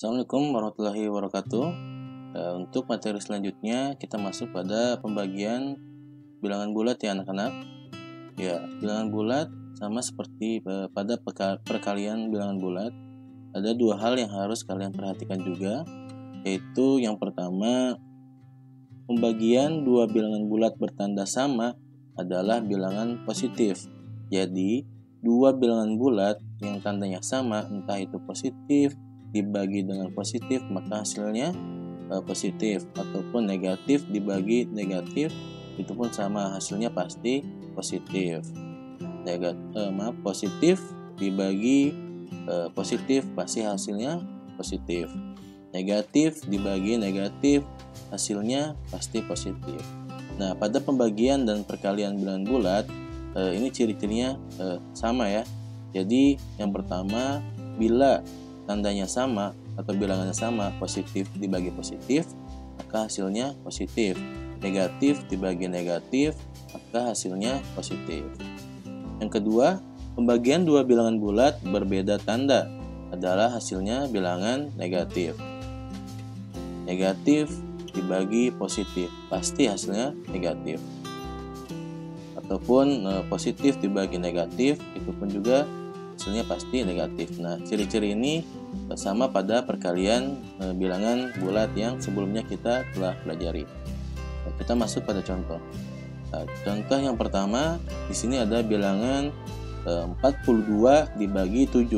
Assalamualaikum warahmatullahi wabarakatuh. Untuk materi selanjutnya kita masuk pada pembagian bilangan bulat ya anak-anak. Ya, bilangan bulat sama seperti pada perkalian bilangan bulat. Ada dua hal yang harus kalian perhatikan juga, yaitu yang pertama, pembagian dua bilangan bulat bertanda sama adalah bilangan positif. Jadi, dua bilangan bulat yang tandanya sama, entah itu positif dibagi dengan positif, maka hasilnya positif, ataupun negatif dibagi negatif, itu pun sama, hasilnya pasti positif. Positif dibagi positif, pasti hasilnya positif. Negatif dibagi negatif, hasilnya pasti positif. Nah, pada pembagian dan perkalian bilangan bulat, ini ciri-cirinya sama ya. Jadi yang pertama, bila tandanya sama atau bilangannya sama, positif dibagi positif, maka hasilnya positif. Negatif dibagi negatif, maka hasilnya positif. Yang kedua, pembagian dua bilangan bulat berbeda tanda adalah hasilnya bilangan negatif. Negatif dibagi positif, pasti hasilnya negatif. Ataupun positif dibagi negatif, itu pun juga hasilnya pasti negatif. Nah, ciri-ciri ini sama pada perkalian bilangan bulat yang sebelumnya kita telah pelajari. Nah, kita masuk pada contoh. Nah, contoh yang pertama, di sini ada bilangan 42 dibagi 7.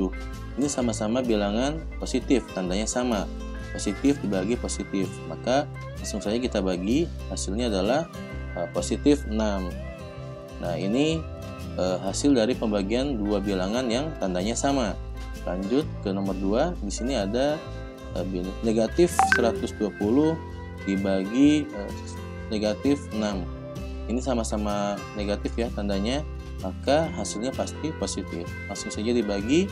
Ini sama-sama bilangan positif, tandanya sama. Positif dibagi positif, maka langsung saja kita bagi, hasilnya adalah positif 6. Nah, ini hasil dari pembagian dua bilangan yang tandanya sama. Lanjut ke nomor 2, di sini ada negatif 120 dibagi negatif 6. Ini sama-sama negatif ya tandanya, maka hasilnya pasti positif. Langsung saja dibagi,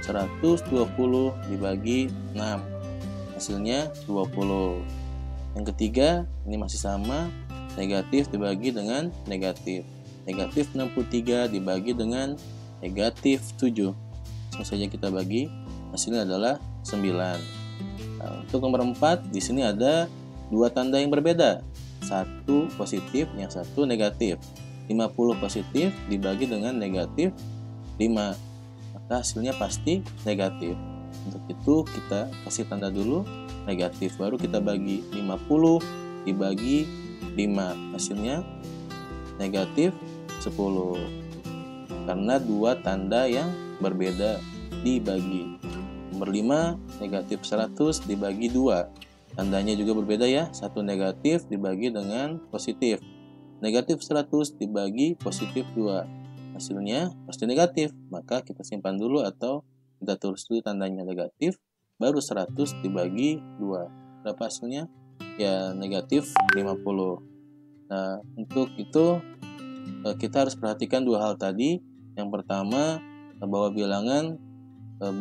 120 dibagi 6, hasilnya 20. Yang ketiga, ini masih sama, negatif dibagi dengan negatif. Negatif 63 dibagi dengan negatif 7. Langsung saja kita bagi, hasilnya adalah 9. Nah, untuk nomor 4, di sini ada dua tanda yang berbeda. Satu positif, yang satu negatif. 50 positif dibagi dengan negatif 5. Maka hasilnya pasti negatif. Untuk itu kita kasih tanda dulu negatif, baru kita bagi. 50 dibagi 5, hasilnya negatif 10. Karena dua tanda yang berbeda dibagi. Nomor 5, negatif 100 dibagi 2. Tandanya juga berbeda ya, satu negatif dibagi dengan positif. Negatif 100 dibagi positif 2. Hasilnya pasti negatif, maka kita simpan dulu atau kita tulis dulu tandanya negatif, baru 100 dibagi 2. Berapa hasilnya? Ya, negatif 50. Nah, untuk itu kita harus perhatikan dua hal tadi. Yang pertama, bahwa bilangan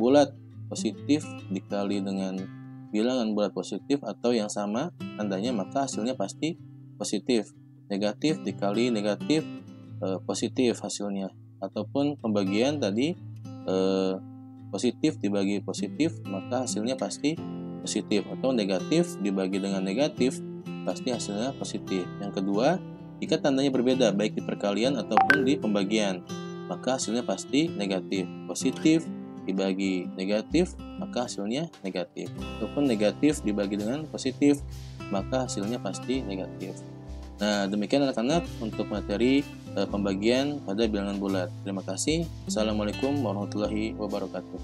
bulat positif dikali dengan bilangan bulat positif atau yang sama tandanya, maka hasilnya pasti positif. Negatif dikali negatif positif hasilnya. Ataupun pembagian tadi positif dibagi positif, maka hasilnya pasti positif. Atau negatif dibagi dengan negatif, pasti hasilnya positif. Yang kedua, jika tandanya berbeda baik di perkalian ataupun di pembagian, maka hasilnya pasti negatif. Positif dibagi negatif, maka hasilnya negatif. Ataupun negatif dibagi dengan positif, maka hasilnya pasti negatif. Nah, demikian anak-anak untuk materi pembagian pada bilangan bulat. Terima kasih. Assalamualaikum warahmatullahi wabarakatuh.